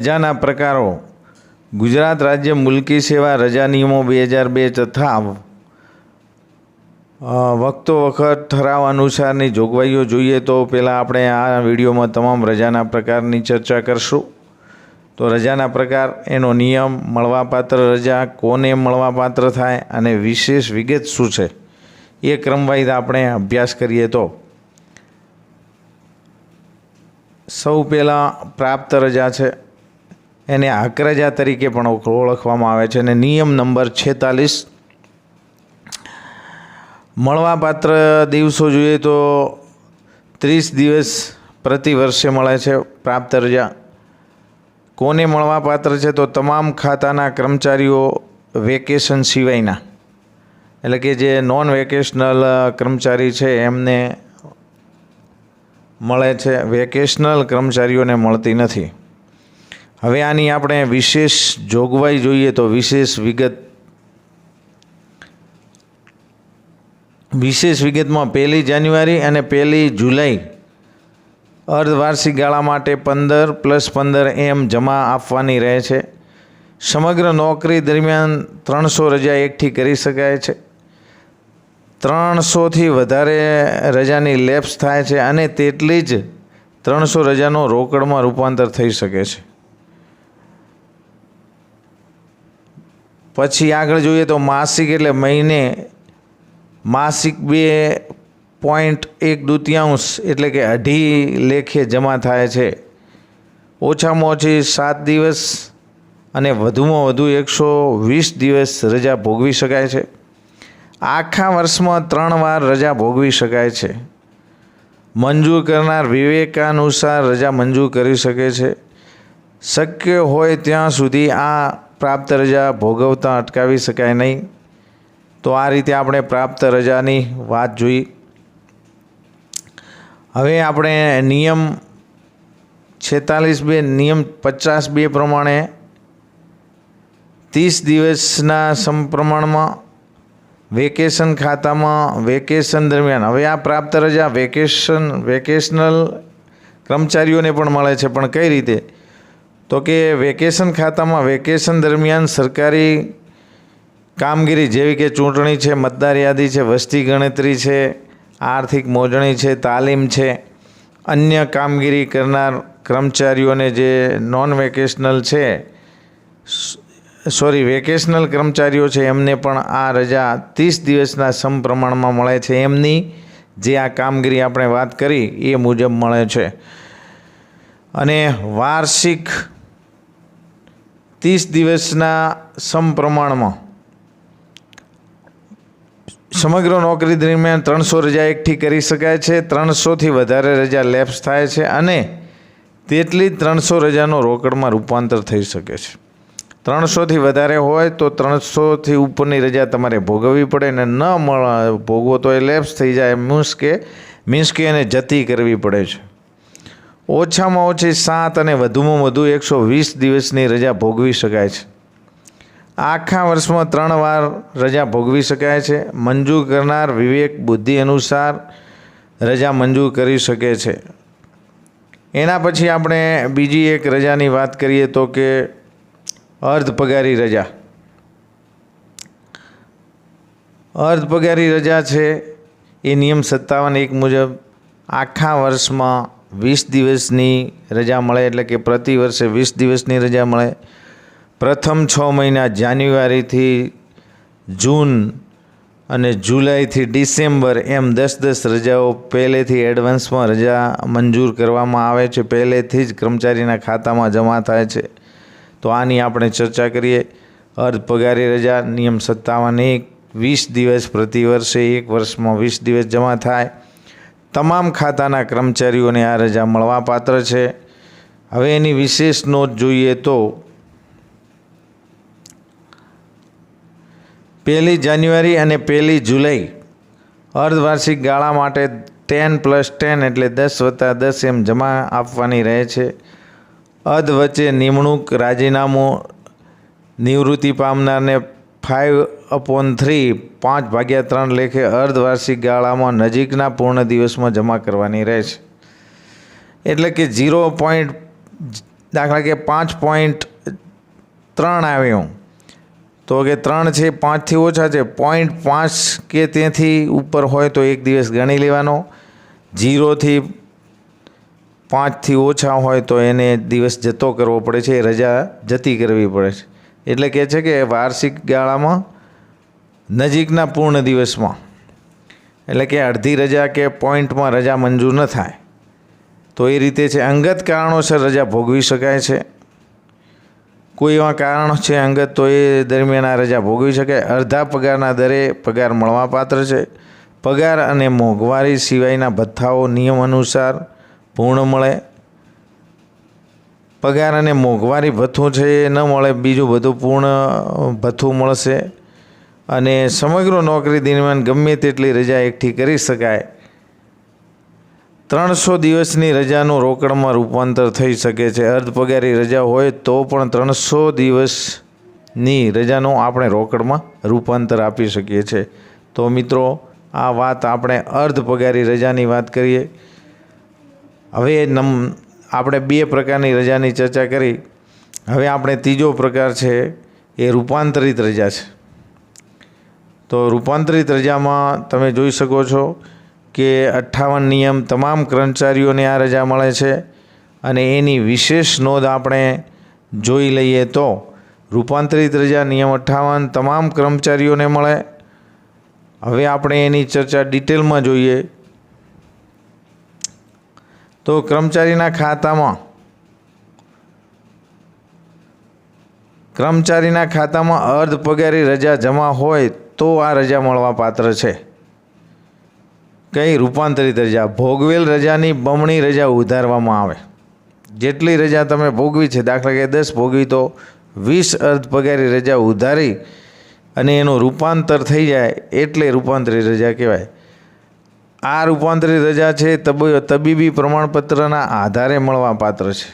રજાના પ્રકારો ગુજરાત રાજ્ય મુલકી સેવા રજા નિયમો 2002 તથા વખતો વખત ઠરાવ અનુસારની જોગવાઈઓ જોઈએ તો પહેલાં આપણે આ વિડીયોમાં તમામ રજાના પ્રકારની ચર્ચા કરશું. તો રજાના પ્રકાર, એનો નિયમ, મળવાપાત્ર રજા, કોને મળવાપાત્ર થાય અને વિશેષ વિગત શું છે એ ક્રમવાઇઝ આપણે અભ્યાસ કરીએ. તો સૌ પહેલાં પ્રાપ્ત રજા છે, એને હક રજા તરીકે પણ ઓળખવામાં આવે છે અને નિયમ નંબર 46. મળવાપાત્ર દિવસો જોઈએ તો 30 દિવસ પ્રતિ વર્ષે મળે છે પ્રાપ્ત રજા. કોને મળવાપાત્ર છે તો તમામ ખાતાના કર્મચારીઓ વેકેશન સિવાયના, એટલે કે જે નોન વેકેશનલ કર્મચારી છે એમને મળે છે, વેકેશનલ કર્મચારીઓને મળતી નથી. હવે આની આપણે વિશેષ જોગવાઈ જોઈએ તો વિશેષ વિગતમાં 1 જાન્યુઆરી અને 1 જુલાઈ અર્ધવાર્ષિક ગાળા માટે 15 + 15 એમ જમા આપવાની રહે છે. સમગ્ર નોકરી દરમિયાન 300 રજા એકઠી કરી શકાય છે. 300થી વધારે રજાની લેપ્સ થાય છે અને તેટલી જ 300 રજાનો રોકડમાં રૂપાંતર થઈ શકે છે. પછી આગળ જોઈએ તો માસિક એટલે મહિને માસિક 2.1/2 એટલે કે 2.5 લેખે જમા થાય છે. ઓછામાં ઓછી 7 દિવસ અને વધુમાં વધુ 120 દિવસ રજા ભોગવી શકાય છે. આખા વર્ષમાં 3 વાર રજા ભોગવી શકાય છે. મંજૂર કરનાર વિવેકાનુસાર રજા મંજૂર કરી શકે છે. શક્ય હોય ત્યાં સુધી આ પ્રાપ્ત રજા ભોગવતા અટકાવી શકાય નહીં. તો આ રીતે આપણે પ્રાપ્ત રજાની વાત જોઈ. હવે આપણે નિયમ 46(2) નિયમ 50(2) પ્રમાણે 30 દિવસના સમપ્રમાણમાં વેકેશન ખાતામાં વેકેશન દરમિયાન, હવે આ પ્રાપ્ત રજા વેકેશનલ કર્મચારીઓને પણ મળે છે, પણ કઈ રીતે? તો કે વેકેશન ખાતામાં વેકેશન દરમિયાન સરકારી કામગીરી જેવી કે ચૂંટણી છે, મતદાર યાદી છે, વસ્તી ગણતરી છે, આર્થિક મોજણી છે, તાલીમ છે, અન્ય કામગીરી કરનાર કર્મચારીઓને જે વેકેશનલ કર્મચારીઓ છે એમને પણ આ રજા 30 દિવસના સમપ્રમાણમાં મળે છે. એમની જે આ કામગીરી આપણે વાત કરી એ મુજબ મળે છે. અને વાર્ષિક 30 દિવસના સમપ્રમાણમાં સમગ્ર નોકરી દરમિયાન 300 રજા એકઠી કરી શકાય છે. 300થી વધારે રજા લેપ્સ થાય છે અને તેટલી જ 300 રજાનો રોકડમાં રૂપાંતર થઈ શકે છે. 300થી વધારે હોય તો 300થી ઉપરની રજા તમારે ભોગવવી પડે ને ન ભોગવો તો એ લેપ્સ થઈ જાય, મીન્સ કે એને જતી કરવી પડે છે. ઓછામાં ઓછી 7 અને વધુમાં વધુ 120 દિવસની રજા ભોગવી શકાય છે. આખા વર્ષમાં 3 વાર રજા ભોગવી શકાય છે. મંજૂર કરનાર વિવેક બુદ્ધિ અનુસાર રજા મંજૂર કરી શકે છે. એના પછી આપણે બીજી એક રજાની વાત કરીએ તો કે અર્ધપગારી રજા. અર્ધપગારી રજા છે એ નિયમ 57(1) મુજબ આખા વર્ષમાં 20 દિવસની રજા મળે, એટલે કે પ્રતિ વર્ષે 20 દિવસની રજા મળે. પ્રથમ 6 મહિના જાન્યુઆરીથી જૂન અને જુલાઈથી ડિસેમ્બર એમ 10 રજાઓ પહેલેથી એડવાન્સમાં રજા મંજૂર કરવામાં આવે છે, પહેલેથી જ કર્મચારીના ખાતામાં જમા થાય છે. તો આની આપણે ચર્ચા કરીએ. અર્ધપગારી રજા નિયમ 57(1) 20 દિવસ પ્રતિ વર્ષે, 1 વર્ષમાં 20 દિવસ જમા થાય. તમામ ખાતાના કર્મચારીઓને આ રજા મળવાપાત્ર છે. હવે એની વિશેષ નોંધ જોઈએ તો 1 જાન્યુઆરી અને 1 જુલાઈ અર્ધવાર્ષિક ગાળા માટે 10 + 10 એટલે 10+10 એમ જમા આપવાની રહે છે. અધવચ્ચે નિમણૂક, રાજીનામું, નિવૃત્તિ પામનારને 5/3 5/3 લેખે અર્ધવાર્ષિક ગાળામાં નજીકના પૂર્ણ દિવસમાં જમા કરવાની રહે છે. એટલે કે દાખલા કે 5.3 આવ્યું તો કે 3 છે 5થી ઓછા છે, 0.5 કે તેથી ઉપર હોય તો એક દિવસ ગણી લેવાનો, 0થી 5થી ઓછા હોય તો એને દિવસ જતો કરવો પડે છે, રજા જતી કરવી પડે છે. એટલે કહે છે કે વાર્ષિક ગાળામાં નજીકના પૂર્ણ દિવસમાં, એટલે કે અડધી રજા કે પોઈન્ટમાં રજા મંજૂર ન થાય. તો એ રીતે છે. અંગત કારણોસર રજા ભોગવી શકાય છે. કોઈ એવા કારણો છે અંગત તો એ દરમિયાન આ રજા ભોગવી શકાય. અડધા પગારના દરે પગાર મળવાપાત્ર છે. પગાર અને મોંઘવારી સિવાયના ભથ્થાઓ નિયમ અનુસાર પૂર્ણ મળે. પગાર અને મોંઘવારી ભથ્થું છે એ ન મળે, બીજું બધું પૂર્ણ ભથ્થું મળશે. અને સમગ્ર નોકરી દરમિયાન ગમે તેટલી રજા એકઠી કરી શકાય. 300 દિવસની રજાનું રોકડમાં રૂપાંતર થઈ શકે છે. અર્ધ પગારી રજા હોય તો પણ 300 દિવસની રજાનું આપણે રોકડમાં રૂપાંતર આપી શકીએ છીએ. તો મિત્રો, આ વાત આપણે અર્ધ પગારી રજાની વાત કરીએ. હવે આપણે 2 પ્રકારની રજાની ચર્ચા કરી. હવે આપણે ત્રીજો પ્રકાર છે એ રૂપાંતરિત રજા છે. તો રૂપાંતરિત રજામાં તમે જોઈ શકો છો કે 58 નિયમ તમામ કર્મચારીઓને આ રજા મળે છે. અને એની વિશેષ નોંધ આપણે જોઈ લઈએ તો રૂપાંતરિત રજા નિયમ 58 તમામ કર્મચારીઓને મળે. હવે આપણે એની ચર્ચા ડિટેલમાં જોઈએ તો કર્મચારીના ખાતામાં અર્ધ પગારી રજા જમા હોય તો આ રજા મળવા પાત્ર છે. કઈ રૂપાંતરિત રજા? ભોગવેલ રજાની બમણી રજા ઉધારવામાં આવે. જેટલી રજા તમે ભોગવી છે, દાખલા કે 10 ભોગવી તો 20 અર્ધ પગારી રજા ઉધારી અને એનું રૂપાંતર થઈ જાય એટલે રૂપાંતરિત રજા કહેવાય. આ રૂપાંતરિત રજા છે તબીબી પ્રમાણપત્રના આધારે મળવા પાત્ર છે.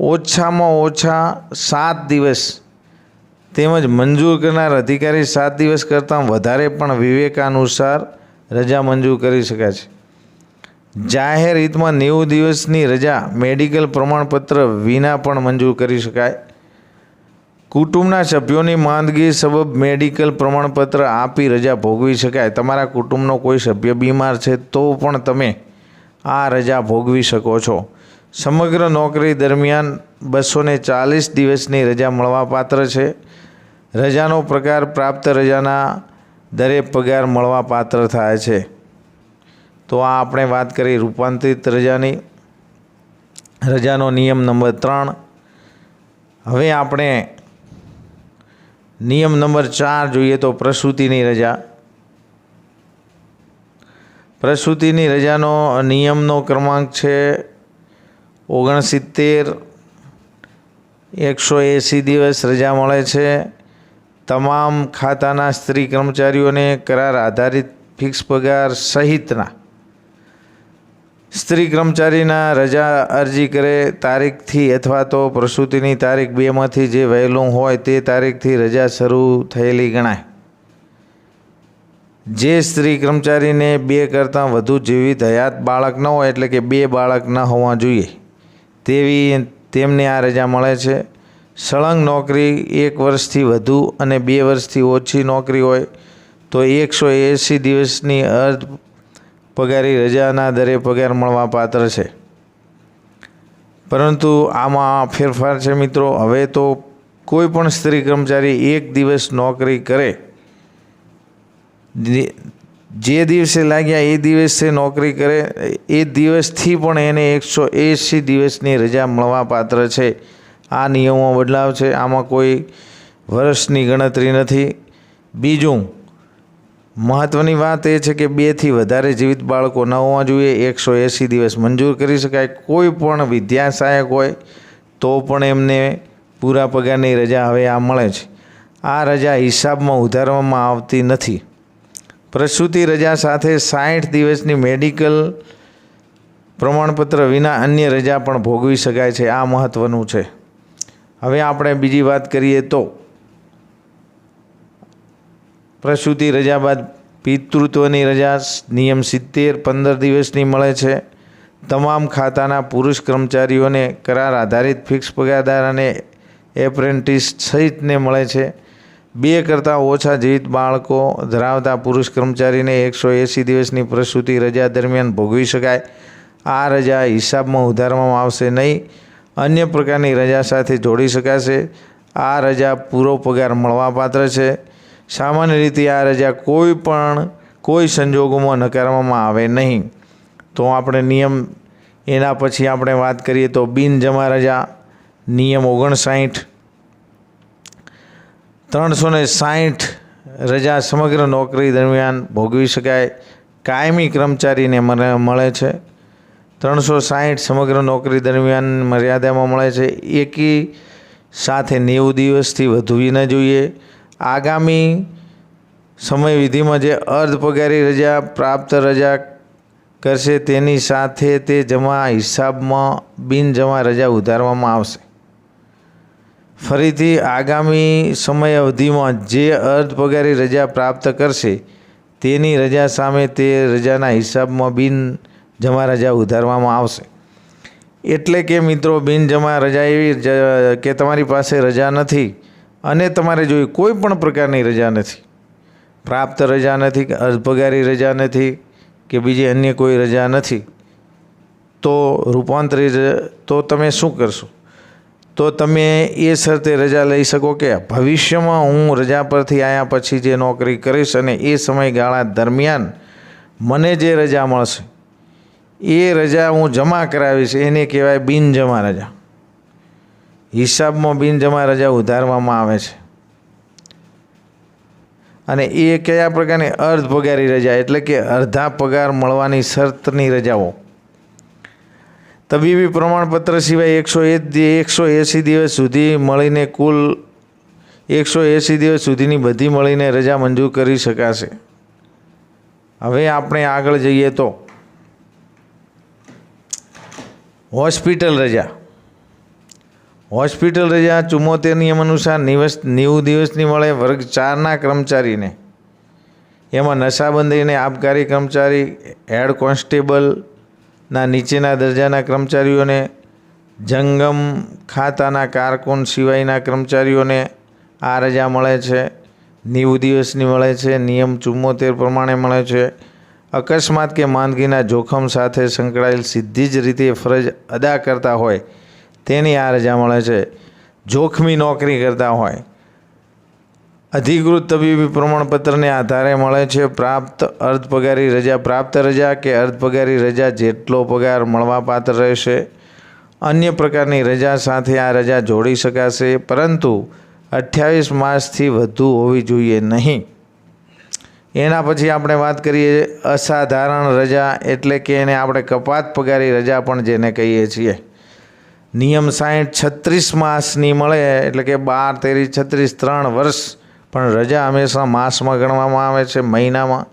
ઓછામાં ઓછા 7 દિવસ તેમજ મંજૂર કરનાર અધિકારી 7 દિવસ કરતાં વધારે પણ વિવેકાનુસાર રજા મંજૂર કરી શકાય છે. જાહેર હિતમાં 90 દિવસની રજા મેડિકલ પ્રમાણપત્ર વિના પણ મંજૂર કરી શકાય. કુટુંબના સભ્યોની માંદગી સબબ મેડિકલ પ્રમાણપત્ર આપી રજા ભોગવી શકાય. તમારા કુટુંબનો કોઈ સભ્ય બીમાર છે તો પણ તમે આ રજા ભોગવી શકો છો. સમગ્ર નોકરી દરમિયાન 240 દિવસની રજા મળવાપાત્ર છે. રજાનો પ્રકાર પ્રાપ્ત રજાના દરે પગાર મળવાપાત્ર થાય છે. તો આ આપણે વાત કરી રૂપાંતરિત રજાની. રજાનો નિયમ નંબર 3. હવે આપણે નિયમ નંબર 4 જોઈએ તો પ્રસૂતિની રજા. પ્રસૂતિની રજાનો નિયમનો ક્રમાંક છે 69. 180 દિવસ રજા મળે છે. તમામ ખાતાના સ્ત્રી કર્મચારીઓને કરાર આધારિત ફિક્સ પગાર સહિતના સ્ત્રી કર્મચારીના રજા અરજી કરે તારીખથી અથવા તો પ્રસૂતિની તારીખ 2માંથી જે વહેલું હોય તે તારીખથી રજા શરૂ થયેલી ગણાય. જે સ્ત્રી કર્મચારીને 2 કરતાં વધુ જીવિત હયાત બાળક ન હોય, એટલે કે 2 બાળક ન હોવા જોઈએ તેમને આ રજા મળે છે. સળંગ નોકરી 1 વર્ષથી વધુ અને 2 વર્ષથી ઓછી નોકરી હોય તો 180 દિવસની અર્ધ પગારી રજાના દરે પગાર મળવા પાત્ર છે. પરંતુ આમાં ફેરફાર છે મિત્રો. હવે તો કોઈ પણ સ્ત્રી કર્મચારી 1 દિવસ નોકરી કરે, જે દિવસે લાગ્યા એ દિવસે નોકરી કરે, એ દિવસથી પણ એને 180 દિવસની રજા મળવા પાત્ર છે. આ નિયમો બદલાવ છે. આમાં કોઈ વર્ષની ગણતરી નથી. બીજું મહત્ત્વની વાત એ છે કે 2થી વધારે જીવિત બાળકો ન હોવા જોઈએ. 180 દિવસ મંજૂર કરી શકાય. કોઈ પણ વિદ્યા સહાયક હોય તો પણ એમને પૂરા પગારની રજા હવે આ મળે છે. આ રજા હિસાબમાં ઉધારવામાં આવતી નથી. પ્રસૂતિ રજા સાથે 60 દિવસની મેડિકલ પ્રમાણપત્ર વિના અન્ય રજા પણ ભોગવી શકાય છે. આ મહત્ત્વનું છે. હવે આપણે બીજી વાત કરીએ તો પ્રસૂતિ રજા બાદ પિતૃત્વની રજા નિયમ 70 15 દિવસની મળે છે. તમામ ખાતાના પુરુષ કર્મચારીઓને કરાર આધારિત ફિક્સ પગારદાર અને એપ્રેન્ટિસ સહિતને મળે છે. 2 કરતાં ઓછા જીવિત બાળકો ધરાવતા પુરુષ કર્મચારીને 180 દિવસની પ્રસૂતિ રજા દરમિયાન ભોગવી શકાય. આ રજા હિસાબમાં ઉધારવામાં આવશે નહીં. અન્ય પ્રકારની રજા સાથે જોડી શકાશે. આ રજા પૂરો પગાર મળવાપાત્ર છે. સામાન્ય રીતે આ રજા કોઈ સંજોગોમાં નકારવામાં આવે નહીં. તો આપણે નિયમ એના પછી આપણે વાત કરીએ તો બિનજમા રજા નિયમ 59. 360 રજા સમગ્ર નોકરી દરમિયાન ભોગવી શકાય. કાયમી કર્મચારીને મળે છે. 360 સમગ્ર નોકરી દરમિયાન મર્યાદામાં મળે છે. એકી સાથે 90 દિવસથી વધુ ન જોઈએ. આગામી સમયવિધિમાં જે અર્ધ પગારી રજા પ્રાપ્ત રજા કરશે તેની સાથે તે જમા હિસાબમાં બિનજમા રજા ઉધારવામાં આવશે. ફરીથી આગામી સમય અવધિમાં જે અર્ધ પગારી રજા પ્રાપ્ત કરશે તેની રજા સામે તે રજાના હિસાબમાં બિનજમા રજા ઉધારવામાં આવશે. એટલે કે મિત્રો, બિનજમા રજા એવી કે તમારી પાસે રજા નથી અને તમારે જોઈએ કોઈ પણ પ્રકારની રજા નથી, પ્રાપ્ત રજા નથી, અર્ધ પગારી રજા નથી કે બીજી અન્ય કોઈ રજા નથી, તો રૂપાંતરિત તો તમે શું કરશો? તો તમે એ શરતે રજા લઈ શકો કે ભવિષ્યમાં હું રજા પરથી આવ્યા પછી જે નોકરી કરીશ અને એ સમયગાળા દરમિયાન મને જે રજા મળશે એ રજા હું જમા કરાવીશ. એને કહેવાય બિનજમા રજા. હિસાબમાં બિનજમા રજા ઉધારવામાં આવે છે. અને એ કયા પ્રકારની? અર્ધ પગારી રજા, એટલે કે અડધા પગાર મળવાની શરતની રજાઓ. તબીબી પ્રમાણપત્ર સિવાય 180 દિવસ સુધી મળીને કુલ 180 દિવસ સુધીની બધી મળીને રજા મંજૂર કરી શકાશે. હવે આપણે આગળ જઈએ તો હોસ્પિટલ રજા. હોસ્પિટલ રજા 74 નિયમ અનુસાર 90 દિવસની મળે વર્ગ 4ના કર્મચારીને. એમાં નશાબંધી અને આબકારી કર્મચારી, હેડ કોન્સ્ટેબલના નીચેના દરજાના કર્મચારીઓને, જંગમ ખાતાના કારકુન સિવાયના કર્મચારીઓને આ રજા મળે છે. 90 દિવસની મળે છે. નિયમ 74 પ્રમાણે મળે છે. અકસ્માત કે માંદગીના જોખમ સાથે સંકળાયેલ સીધી જ રીતે ફરજ અદા કરતા હોય તેની આ રજા મળે છે. જોખમી નોકરી કરતા હોય અધિકૃત તબીબી પ્રમાણપત્રને આધારે મળે છે. પ્રાપ્ત અર્ધ પગારી રજા પ્રાપ્ત રજા કે અર્ધ પગારી રજા જેટલો પગાર મળવાપાત્ર રહેશે. અન્ય પ્રકારની રજા સાથે આ રજા જોડી શકાશે, પરંતુ 28 માસથી વધુ હોવી જોઈએ નહીં. એના પછી આપણે વાત કરીએ અસાધારણ રજા, એટલે કે એને આપણે કપાત પગારી રજા પણ જેને કહીએ છીએ. નિયમ 36 માસની મળે, એટલે કે 12, 13, 36 3 વર્ષ, પણ રજા હંમેશા માસમાં ગણવામાં આવે છે, મહિનામાં.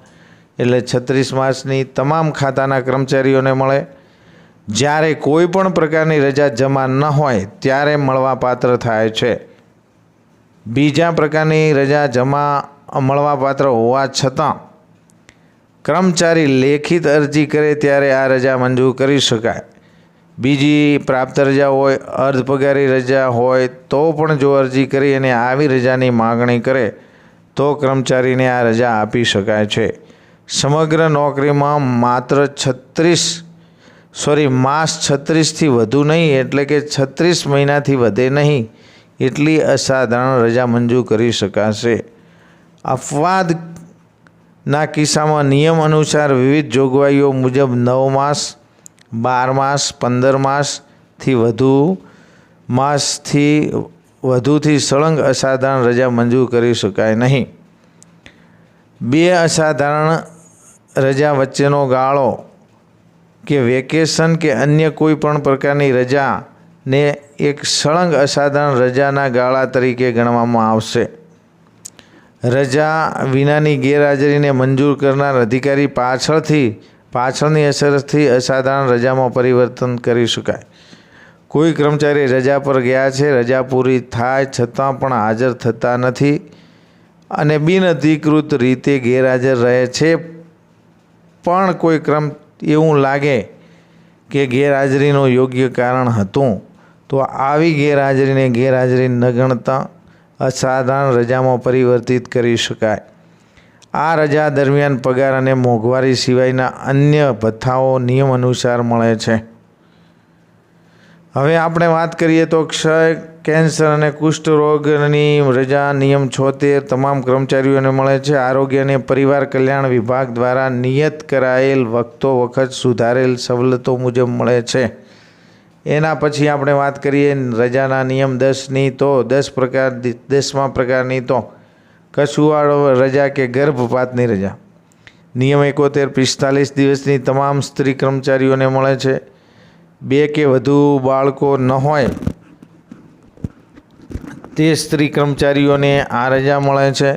એટલે 36 માસની તમામ ખાતાના કર્મચારીઓને મળે. જ્યારે કોઈ પણ પ્રકારની રજા જમા ન હોય ત્યારે મળવાપાત્ર થાય છે. બીજા પ્રકારની રજા જમા મળવાપાત્ર હોવા છતાં કર્મચારી લેખિત અરજી કરે ત્યારે આ રજા મંજૂર કરી શકાય. બીજી પ્રાપ્ત રજા હોય, અર્ધ પગારી રજા હોય તો પણ જો અરજી કરી અને આવી રજાની માગણી કરે તો કર્મચારીને આ રજા આપી શકાય છે. સમગ્ર નોકરીમાં માત્ર માસ 36થી વધુ નહીં, એટલે કે 36 મહિનાથી વધે નહીં એટલી અસાધારણ રજા મંજૂર કરી શકાશે. અપવાદના કિસ્સામાં નિયમ અનુસાર વિવિધ જોગવાઈઓ મુજબ 9 માસ, 12 માસ, 15 માસથી વધુથી સળંગ અસાધારણ રજા મંજૂર કરી શકાય નહીં. 2 અસાધારણ રજા વચ્ચેનો ગાળો કે વેકેશન કે અન્ય કોઈ પણ પ્રકારની રજાને એક સળંગ અસાધારણ રજાના ગાળા તરીકે ગણવામાં આવશે. રજા વિનાની ગેરહાજરીને મંજૂર કરનાર અધિકારી પાછળની અસરથી અસાધારણ રજામાં પરિવર્તન કરી શકાય. કોઈ કર્મચારી રજા પર ગયા છે, રજા પૂરી થાય છતાં પણ હાજર થતા નથી અને બિનઅધિકૃત રીતે ગેરહાજર રહે છે, પણ કોઈ એવું લાગે કે ગેરહાજરીનું યોગ્ય કારણ હતું તો આવી ગેરહાજરીને ગેરહાજરી ન ગણતા અસાધારણ રજામાં પરિવર્તિત કરી શકાય. આ રજા દરમિયાન પગાર અને મોંઘવારી સિવાયના અન્ય ભથ્થાઓ નિયમ અનુસાર મળે છે. હવે આપણે વાત કરીએ તો ક્ષય, કેન્સર અને કુષ્ઠરોગની રજા નિયમ 76 તમામ કર્મચારીઓને મળે છે. આરોગ્ય અને પરિવાર કલ્યાણ વિભાગ દ્વારા નિયત કરાયેલ વખત સુધારેલ સવલતો મુજબ મળે છે. એના પછી આપણે વાત કરીએ રજાના નિયમ 10ની તો 10મા પ્રકારની તો કસુવાળો રજા કે ગર્ભપાતની રજા. નિયમ 71 45 દિવસની તમામ સ્ત્રી કર્મચારીઓને મળે છે. 2 કે વધુ બાળકો ન હોય તે સ્ત્રી કર્મચારીઓને આ રજા મળે છે.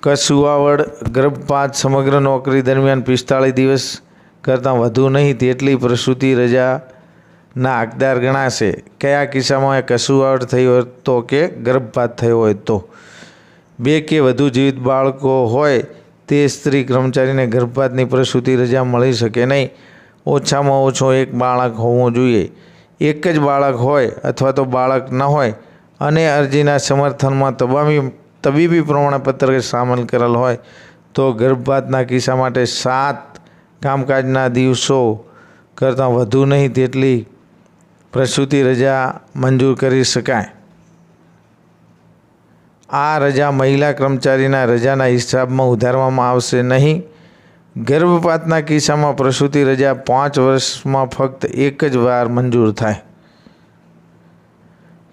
કસુવાવડ ગર્ભપાત સમગ્ર નોકરી દરમિયાન 45 દિવસ કરતાં વધુ નહીં તેટલી પ્રસૂતિ રજાના હકદાર ગણાશે. કયા કિસ્સામાં કસુવાવડ થઈ હોય તો કે ગર્ભપાત થયો હોય તો. 2 કે વધુ જીવિત બાળકો હોય તે સ્ત્રી કર્મચારીને ગર્ભપાતની પ્રસૂતિ રજા મળી શકે નહીં. ઓછામાં ઓછો એક બાળક હોવું જોઈએ. એક જ બાળક હોય અથવા તો બાળક ન હોય અને અરજીના સમર્થનમાં તબીબી પ્રમાણપત્ર સામેલ કરેલ હોય તો ગર્ભપાતના કિસ્સા માટે 7 કામકાજના દિવસો કરતાં વધુ નહીં તેટલી પ્રસૂતિ રજા મંજૂર કરી શકાય. આ રજા મહિલા કર્મચારીના રજાના હિસાબમાં ઉધારવામાં આવશે નહીં. ગર્ભપાતના કિસ્સામાં પ્રસૂતિ રજા 5 વર્ષમાં ફક્ત એક જ વાર મંજૂર થાય.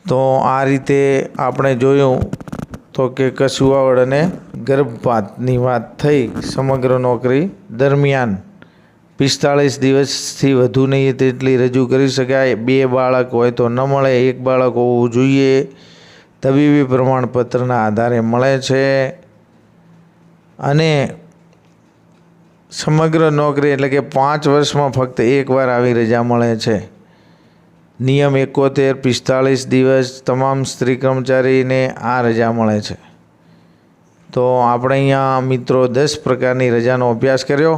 તો આ રીતે આપણે જોયું તો કે કસુવાવડ અને ગર્ભપાતની વાત થઈ. સમગ્ર નોકરી દરમિયાન 45 દિવસથી વધુ નહીં તેટલી રજૂ કરી શકાય. 2 બાળક હોય તો ન મળે, 1 બાળક હોવું જોઈએ. તબીબી પ્રમાણપત્રના આધારે મળે છે અને સમગ્ર નોકરી એટલે કે 5 વર્ષમાં ફક્ત એક વાર આવી રજા મળે છે. નિયમ 71 45 દિવસ તમામ સ્ત્રી કર્મચારીને આ રજા મળે છે. તો આપણે અહીંયા મિત્રો 10 પ્રકારની રજાનો અભ્યાસ કર્યો.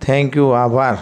થેન્ક યુ, આભાર.